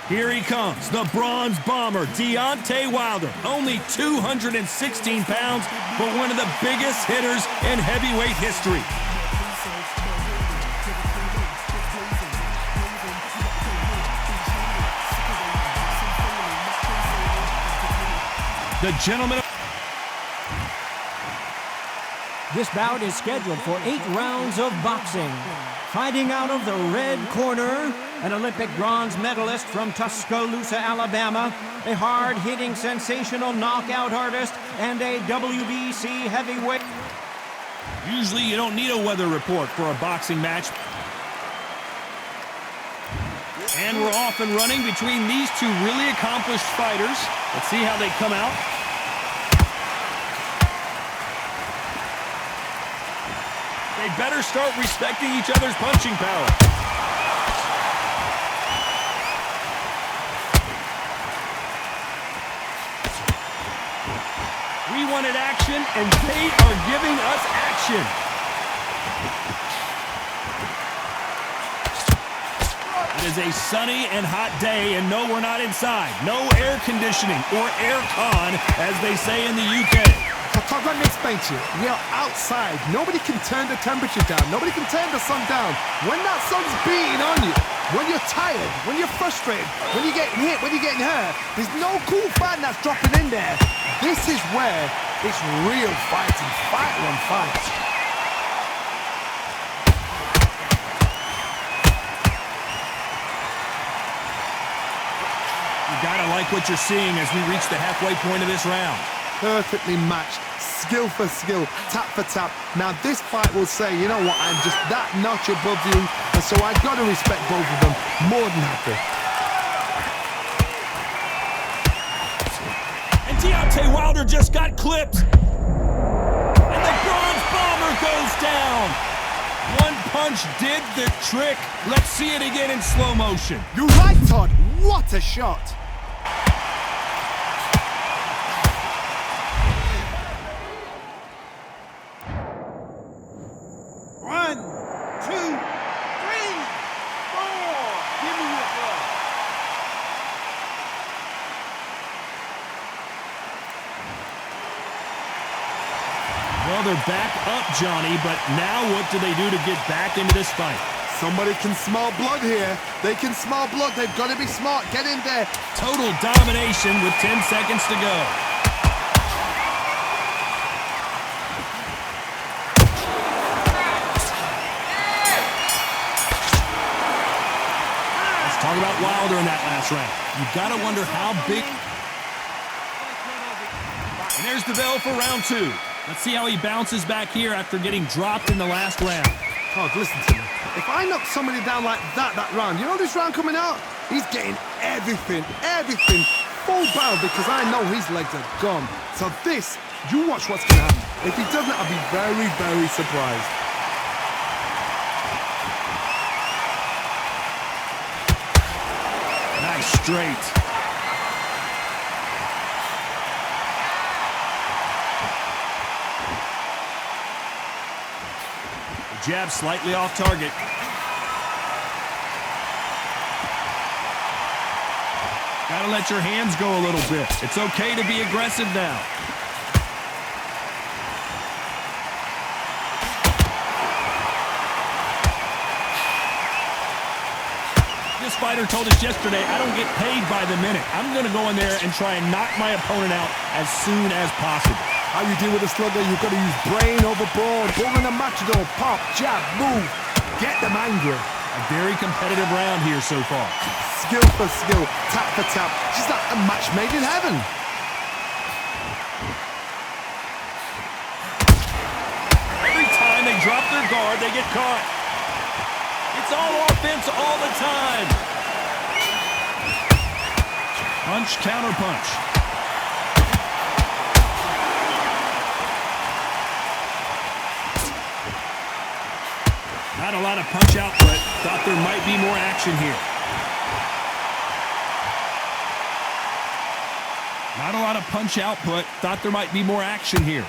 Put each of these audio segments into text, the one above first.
Here he comes, the bronze bomber, Deontay Wilder. Only 216 pounds, but one of the biggest hitters in heavyweight history. The gentleman. This bout is scheduled for 8 rounds of boxing. Fighting out of the red corner, an Olympic bronze medalist from Tuscaloosa, Alabama, a hard-hitting, sensational knockout artist, and a WBC heavyweight. Usually you don't need a weather report for a boxing match. And we're off and running between these two really accomplished fighters. Let's see how they come out. They better start respecting each other's punching power. We wanted action, and they are giving us action. It is a sunny and hot day, and no, we're not inside. No air conditioning, or air con, as they say in the UK. Todd, let me explain to you. We are outside. Nobody can turn the temperature down. Nobody can turn the sun down. When that sun's beating on you, when you're tired, when you're frustrated, when you're getting hit, when you're getting hurt, there's no cool fan that's dropping in there. This is where it's real fighting. Fight on fight. You gotta like what you're seeing as we reach the halfway point of this round. Perfectly matched, skill for skill, tap for tap. Now this fight will say, you know what, I'm just that notch above you, and so I've got to respect both of them. More than happy. And Deontay Wilder just got clipped. And the bronze bomber goes down. One punch did the trick. Let's see it again in slow motion. You're right, Todd. What a shot. Well, they're back up, Johnny, but now what do they do to get back into this fight? Somebody can smell blood here. They can smell blood. They've got to be smart. Get in there. Total domination with 10 seconds to go. Let's talk about Wilder in that last round. You've got to wonder how big. And there's the bell for round 2. Let's see how he bounces back here after getting dropped in the last round. Oh, listen to me. If I knock somebody down like that round, you know this round coming out? He's getting everything, full barrel, because I know his legs are gone. So this, you watch what's going to happen. If he doesn't, I'll be very, very surprised. Nice straight. Jab slightly off target. Gotta let your hands go a little bit. It's okay to be aggressive now. This fighter told us yesterday, I don't get paid by the minute. I'm gonna go in there and try and knock my opponent out as soon as possible. How you deal with a slugger, you've got to use brain over brawn. Bull in a matador, pop, jab, move. Get them angry. A very competitive round here so far. Skill for skill, tap for tap. Just like a match made in heaven. Every time they drop their guard, they get caught. It's all offense all the time. Punch, counter punch. Not a lot of punch output. Thought there might be more action here. Not a lot of punch output. Thought there might be more action here.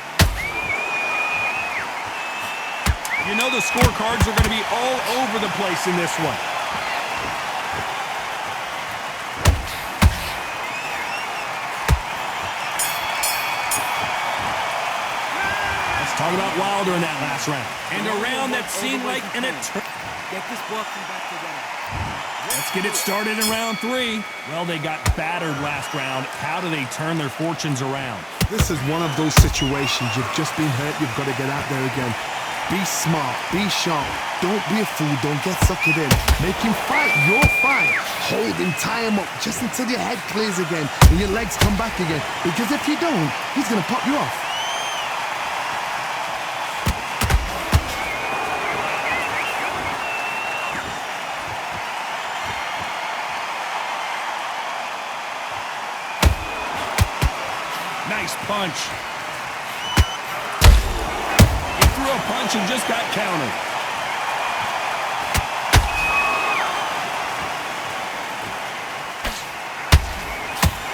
You know the scorecards are going to be all over the place in this one. Talk about Wilder in that last round. And a round that seemed like an eternity. Get this boxing back together. Let's get it started in round 3. Well, they got battered last round. How do they turn their fortunes around? This is one of those situations. You've just been hurt. You've got to get out there again. Be smart. Be sharp. Don't be a fool. Don't get suckered in. Make him fight your fight. Hold him, tie him up just until your head clears again and your legs come back again. Because if you don't, he's going to pop you off. Nice punch. He threw a punch and just got countered.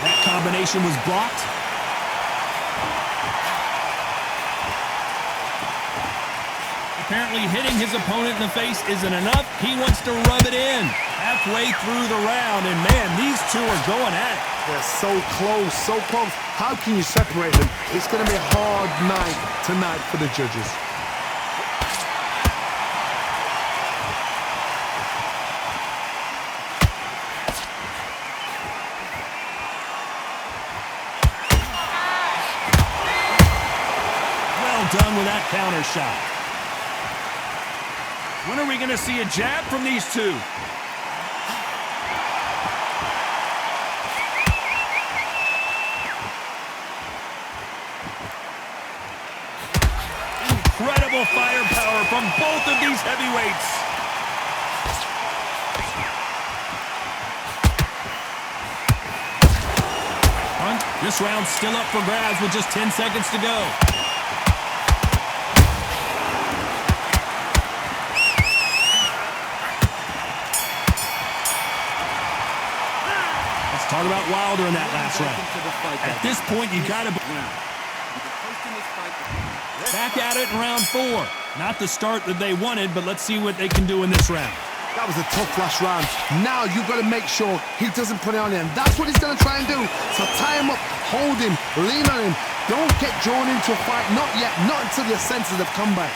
That combination was blocked. Apparently hitting his opponent in the face isn't enough. He wants to rub it in halfway through the round. And man, these two are going at it. They're so close, so close. How can you separate them? It's going to be a hard night tonight for the judges. Well done with that counter shot. When are we going to see a jab from these two? Incredible firepower from both of these heavyweights. This round's still up for grabs with just 10 seconds to go. Let's talk about Wilder in that last round. At this point, you got to... Back at it in round 4. Not the start that they wanted, but let's see what they can do in this round. That was a tough last round. Now you've got to make sure he doesn't put it on him. That's what he's going to try and do. So tie him up, hold him, lean on him. Don't get drawn into a fight. Not yet. Not until your senses have come back.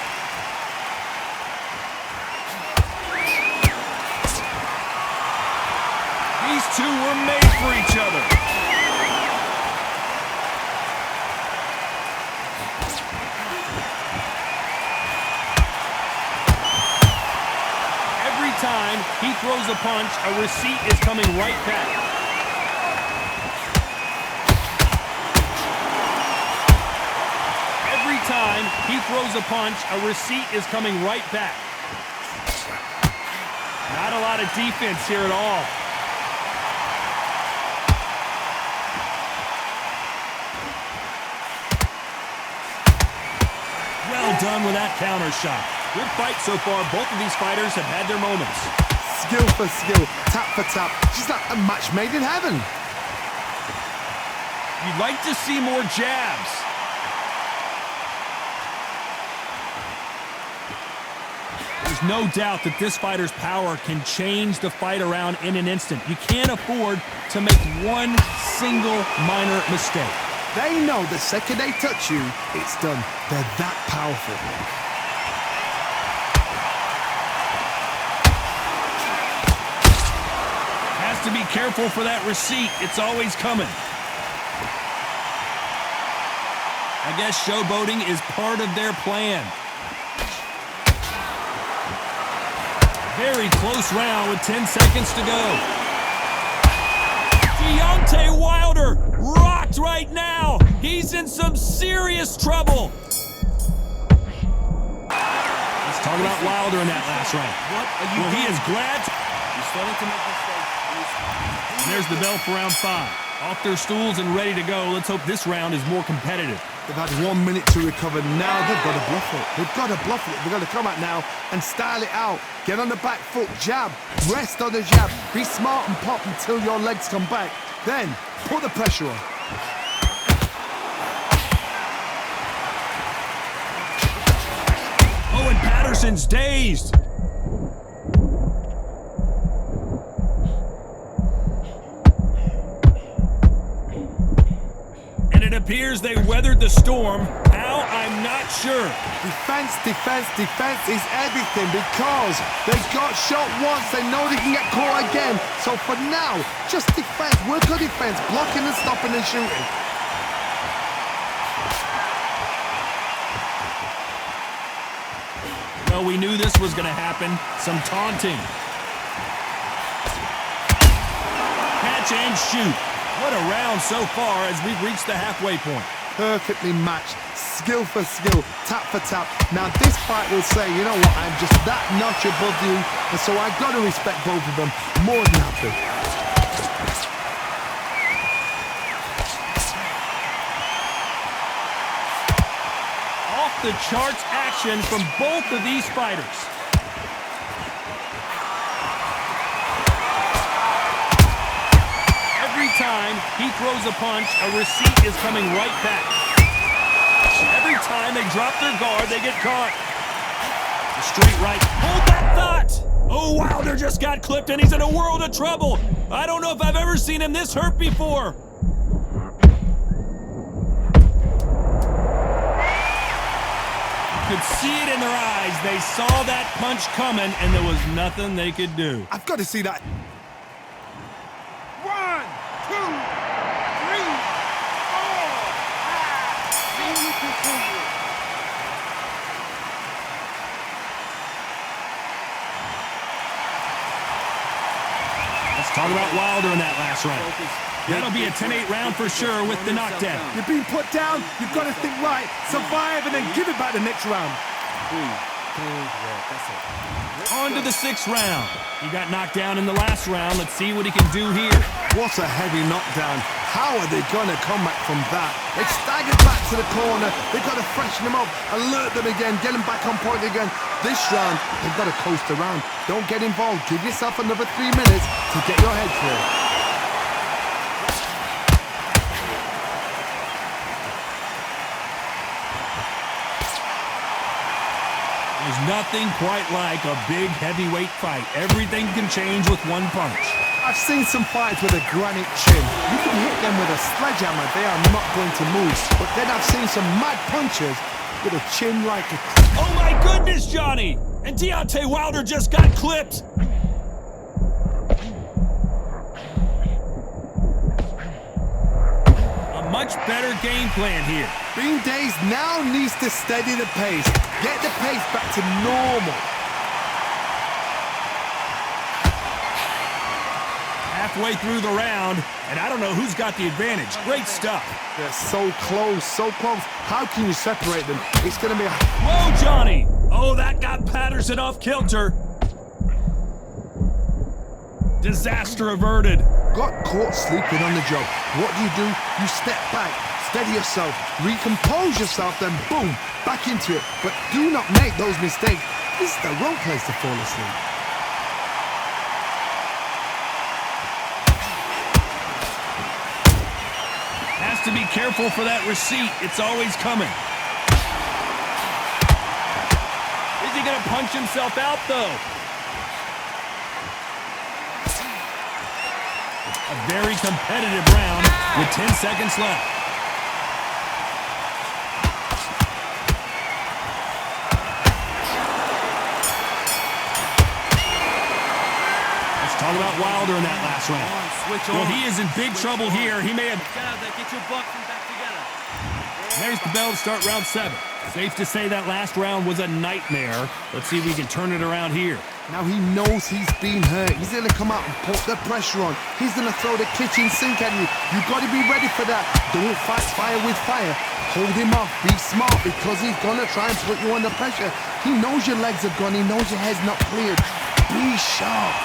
These two were made for each other. Time he throws a punch, a receipt is coming right back. Every time he throws a punch, a receipt is coming right back. Not a lot of defense here at all. Well done with that counter shot. Good fight so far. Both of these fighters have had their moments. Skill for skill, tap for tap. She's like a match made in heaven. You'd like to see more jabs. There's no doubt that this fighter's power can change the fight around in an instant. You can't afford to make one single minor mistake. They know the second they touch you, it's done. They're that powerful. To be careful for that receipt. It's always coming. I guess showboating is part of their plan. Very close round with 10 seconds to go. Deontay Wilder rocked right now. He's in some serious trouble. Let's talk about Wilder in that last round. What are you Well, he is glad. You're starting to make mistakes. And there's the bell for round 5. Off their stools and ready to go. Let's hope this round is more competitive. They've had 1 minute to recover. Now they've got to bluff it. They've got to bluff it. They've got to come out now and style it out. Get on the back foot, jab, rest on the jab. Be smart and pop until your legs come back. Then put the pressure on. Owen Patterson's dazed. And it appears they weathered the storm. How I'm not sure. Defense, defense, defense is everything because they got shot once. They know they can get caught again. So for now, just defense. Work on defense. Blocking and stopping and shooting. Well, we knew this was going to happen. Some taunting. Catch and shoot. What a round so far as we've reached the halfway point. Perfectly matched, skill for skill, tap for tap. Now this fight will say, you know what, I'm just that notch above you, and so I've got to respect both of them more than happy. Off the charts action from both of these fighters. Every time he throws a punch, a receipt is coming right back. Every time they drop their guard, they get caught. A straight right. Hold that thought! Oh, Wilder just got clipped and he's in a world of trouble. I don't know if I've ever seen him this hurt before. You could see it in their eyes. They saw that punch coming and there was nothing they could do. I've got to see that. 1, 2, 3, 4. Can you continue? Let's talk about Wilder in that last round. That'll be a 10-8 round for sure with the knockdown. You're being put down, you've got to think right, survive and then give it back the next round. On to the 6th round. He got knocked down in the last round. Let's see what he can do here. What a heavy knockdown. How are they going to come back from that? They staggered back to the corner. They've got to freshen them up, alert them again, get them back on point again. This round, they've got to coast around. Don't get involved. Give yourself another 3 minutes to get your head clear. There's nothing quite like a big heavyweight fight. Everything can change with one punch. I've seen some fights with a granite chin. You can hit them with a sledgehammer, they are not going to move. But then I've seen some mad punchers with a chin like a... Oh my goodness, Johnny! And Deontay Wilder just got clipped! A much better game plan here. Bean Days now needs to steady the pace. Get the pace back to normal. Halfway through the round, and I don't know who's got the advantage. Great stuff. They're so close, so close. How can you separate them? It's going to be a... Whoa, Johnny! Oh, that got Patterson off kilter. Disaster averted. Got caught sleeping on the job. What do? You step back, steady yourself, recompose yourself, then boom, back into it. But do not make those mistakes. This is the wrong place to fall asleep. Has to be careful for that receipt. It's always coming. Is he gonna punch himself out, though? A very competitive round with 10 seconds left. Let's talk about Wilder in that last round. Well, he is in big trouble here. He may have... Get your boxing back together. There's the bell to start round 7. Safe to say that last round was a nightmare. Let's see if we can turn it around here. Now he knows he's been hurt. He's going to come out and put the pressure on. He's going to throw the kitchen sink at you. You've got to be ready for that. Don't fight fire with fire. Hold him off. Be smart because he's going to try and put you under pressure. He knows your legs are gone. He knows your head's not cleared. Be sharp.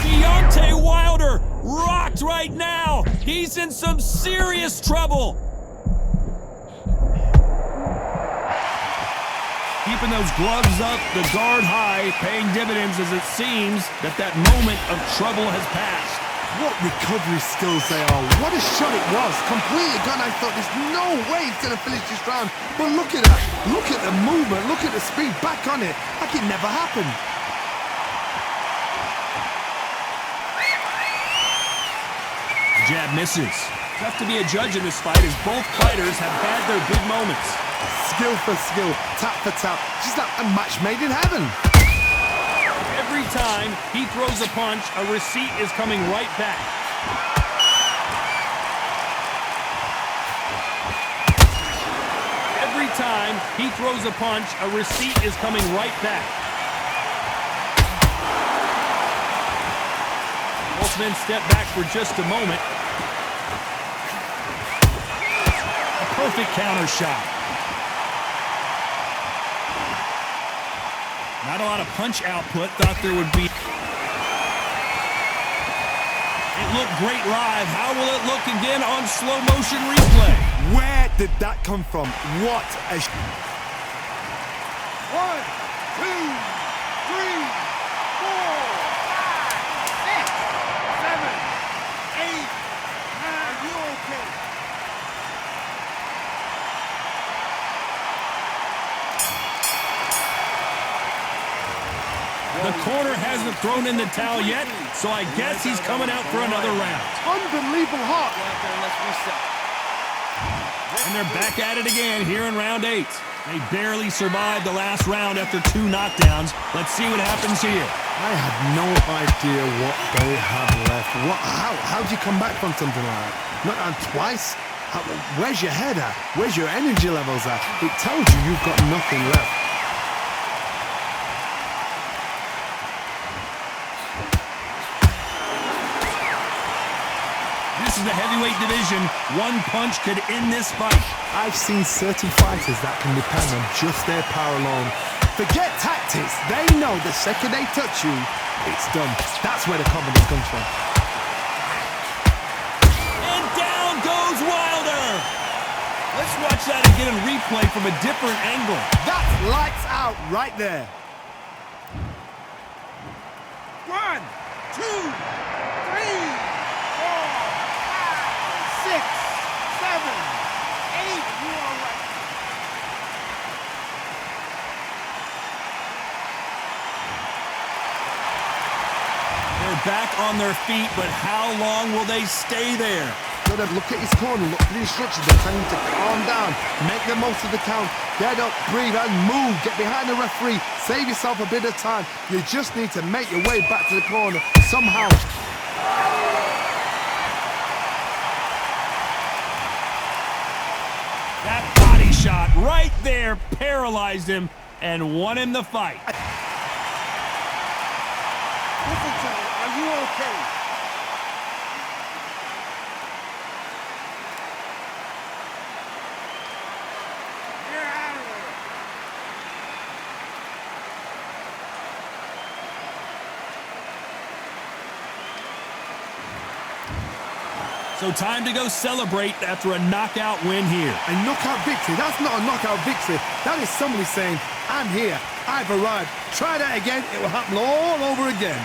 Deontay Wilder rocked right now. He's in some serious trouble. Keeping those gloves up, the guard high, paying dividends as it seems that moment of trouble has passed. What recovery skills they are. What a shot it was. Completely gone. I thought there's no way he's going to finish this round. But look at that. Look at the movement. Look at the speed. Back on it. Like it never happened. Jab misses. Tough to be a judge in this fight as both fighters have had their big moments. Skill for skill, tap for tap. Just like a match made in heaven. Every time he throws a punch, a receipt is coming right back. Every time he throws a punch, a receipt is coming right back. Both men step back for just a moment. A perfect counter shot. Not a lot of punch output. Thought there would be. It looked great live. How will it look again on slow motion replay? Where did that come from? What a... 1, 2, 3, 4, 5, 6, 7, 8, 9. Are you okay? The corner hasn't thrown in the towel yet, so I guess he's coming out for another round. Unbelievable heart. Go out there and let's reset. And they're back at it again here in round 8. They barely survived the last round after 2 knockdowns. Let's see what happens here. I had no idea what they had left. How do you come back from something like that? Not on twice? Where's your head at? Where's your energy levels at? It tells you you've got nothing left. This is the heavyweight division. One punch could end this fight. I've seen certain fighters that can depend on just their power alone. Forget tactics. They know the second they touch you, it's done. That's where the confidence comes from. And down goes Wilder. Let's watch that again in replay from a different angle. That's lights out right there. 1, 2, 3, 4, 5, 6, 7, 8. You are right. They're back on their feet, but how long will they stay there? So then look at his corner, look at the instructions. They're telling him to calm down, make the most of the count, get up, breathe, and move. Get behind the referee, save yourself a bit of time. You just need to make your way back to the corner somehow. That body shot right there paralyzed him and won him the fight. Listen to me. Are you okay? You're out of there. So time to go celebrate after a knockout win here. A knockout victory, that's not a knockout victory. That is somebody saying, I'm here, I've arrived. Try that again, it will happen all over again.